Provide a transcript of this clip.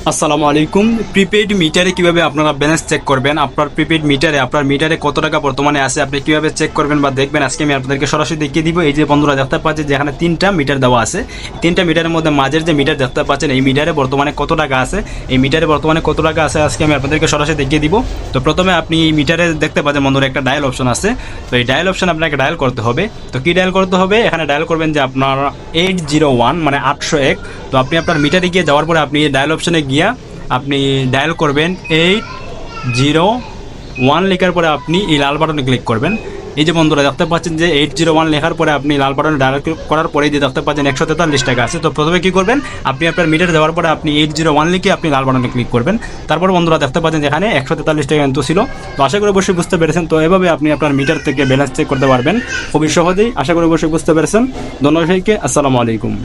আসসালামু আলাইকুম। প্রিপেইড মিটারে কিভাবে আপনারা ব্যালেন্স চেক করবেন, আপনার প্রিপেইড মিটারে আপনার মিটারে কত টাকা বর্তমানে আছে আপনি কিভাবে চেক করবেন বা দেখবেন, আজকে আমি আপনাদেরকে সরাসরি দেখিয়ে দিব। এই যে বন্ধুরা দেখতে পাচ্ছেন যে এখানে 3টা মিটার দেওয়া আছে। 3টা মিটারের মধ্যে মাঝের যে মিটার দেখতে পাচ্ছেন এই মিটারে বর্তমানে কত টাকা আছে, এই মিটারে বর্তমানে কত টাকা আছে আজকে আমি আপনাদেরকে সরাসরি দেখিয়ে দিব। তো প্রথমে আপনি এই মিটারে দেখতে পাচ্ছেন বন্ধুরা একটা ডায়াল অপশন আছে। তো এই ডায়াল অপশন আপনাকে ডায়াল করতে হবে। তো কি ডায়াল করতে হবে, এখানে ডায়াল করবেন যে আপনার 801 মানে 801। তো আপনি আপনার মিটারে গিয়ে যাওয়ার পরে আপনি ডায়াল অপশনে গিয়ে আপনি ডায়াল করবেন 801 লেখার পরে আপনি এই লাল বাটনে ক্লিক করবেন। এই যে বন্ধুরা দেখতে পাচ্ছেন যে 801 লেখার পরে আপনি লাল বাটনে ডায়াল করার পরে যে দেখতে পাচ্ছেন 143 টাকা আছে। তো প্রথমে কী করবেন, আপনি আপনার মিটার দেওয়ার পরে আপনি 801 লিখে আপনি লাল বাটনে ক্লিক করবেন। তারপর বন্ধুরা দেখতে পাচ্ছেন যেখানে 143 টাকা কিন্তু ছিল। তো আশা করি অবশ্যই বুঝতে পেরেছেন। তো এভাবে আপনি আপনার মিটার থেকে ব্যালেন্স চেক করতে পারবেন খুবই সহজেই। আশা করি অবশ্যই বুঝতে পেরেছেন। ধন্যবাদ সবাইকে। আসসালামু আলাইকুম।